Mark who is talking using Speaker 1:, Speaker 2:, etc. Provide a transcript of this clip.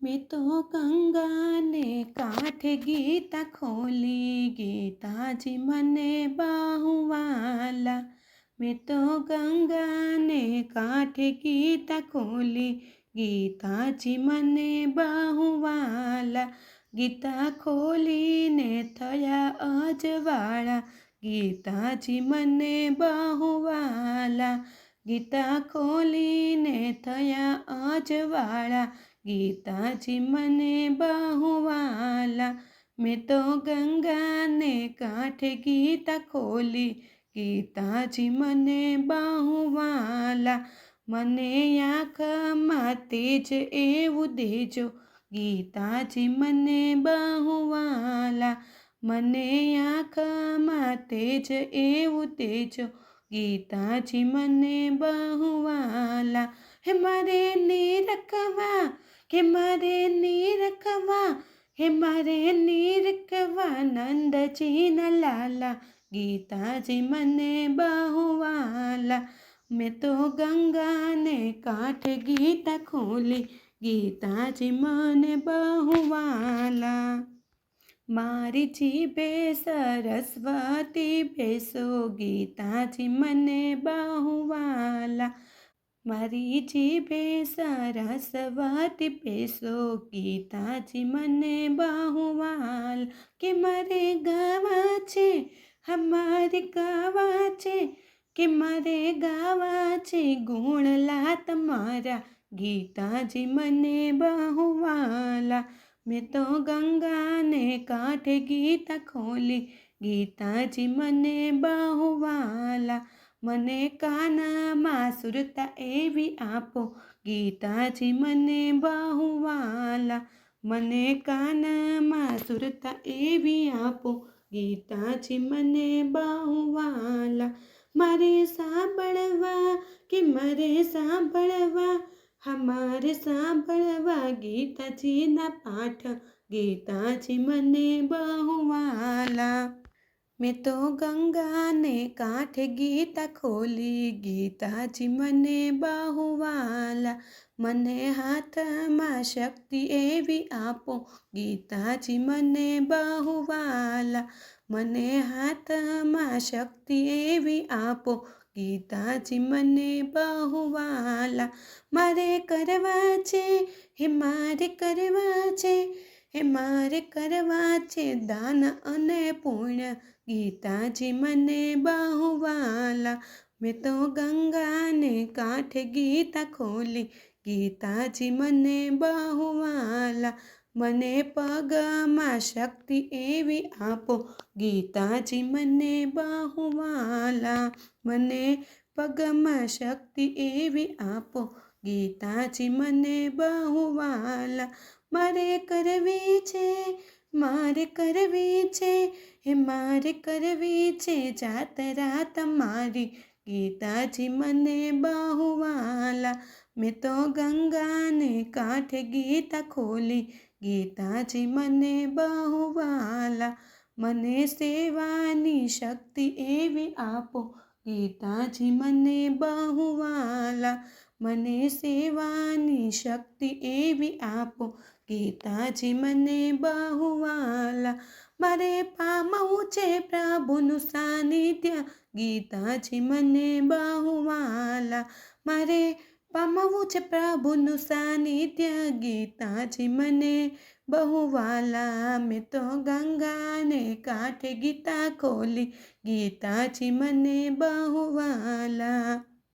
Speaker 1: मैं तो गंगा ने कांठे गीता खोली, गीता जी मने बाहुवाला। मैं तो गंगा ने कांठे गीता खोली, गीता जी मने बाहुवाला। गीता खोली ने थया अजवाड़ा, गीता जी मने बाहुवाला। गीता खोली ने थया अजवाड़ा, गीताजी मने बाहुवाला। मैं तो गंगा ने कांठे गीता खोली, गीताजी मने बाहुवाला। मने आँखમાં તેજ એવું દેજો, ગીતાજી મને બાहुवाला। મને આँખમાં તેજ એવું દેજો, ગીતાજી મને બાहुवाला। હે મારે નીરખવા, કે મારે નીરખવા, હે મારે નીરખવા નંદજીના લાલા, ગીતાજી મને બાहुवाला। मैं तो गंगा ने कांठे गीता खोली, गीताजी मने बाहुवाला। मारी जीभे सरस्वती बेसो, गीताजी मने बाहुवाला। मारी जीभे सरस्वती बेसो, गीताजी मने बाहुवाला। के मारे गावा छे, हमारे गावा छे, के मारे गावा छे गुणला तमारा, गीताजी मने बाहुवाला। मैं तो गंगा ने कांठे गीता खोली, गीताजी मने बाहुवाला। મને કાનમાં સુરતા એવી આપો, ગીતાજી મને બાहुवाला। મને કાનમાં સુરતા એવી આપો, ગીતાજી મને બાहुवाला। મારે સાંભળવા, કે મારે સાંભળવા, हमारे સાંભળવા ગીતાજીના પાઠ, ગીતાજી મને બાहुवाला। मैं तो गंगा ने कांठे गीता खोली, गीताजी मने बाहुवाला। मने हाथमां शक्ति एवी आपो, गीताजी मने बाहुवाला। मने हाथमां शक्ति एवी आपो, गीताजी मने बाहुवाला। मारे करवा छे, हे मारे करवा छे, हे मारे करवा छे दान अने पुण्य, गीताजी मने बाहुवाला। मैं तो गंगा ने कांठे गीता खोली, गीताजी मने बाहुवाला। मने पगमां शक्ति एवी आपो, गीताजी मने बाहुवाला। मने पगमां शक्ति एवी आपो, गीताजी मने बाहुवाला। मारे करवी छे, मारे करवी छे, हे मारे करवी छे जातरा तमारी, गीताजी मने बाहुवाला। मैं तो गंगा ने कांठे गीता खोली, गीताजी मने बाहुवाला। मने सेवानी शक्ति एवी आपो, गीताजी मने बाहुवाला। मने सेवानी शक्ति एवी आपो, गीताजी मने बाहुवाला। मारे पामવું છે પ્રભુનું સાનિધ્ય, ગીતાજી મને બાहुवाला। મારે પામવું છે પ્રભુનું સાનિધ્ય, ગીતાજી મને बाहुवाला। मैं तो गंगा ने कांठे गीता खोली, गीताजी मने बाहुवाला।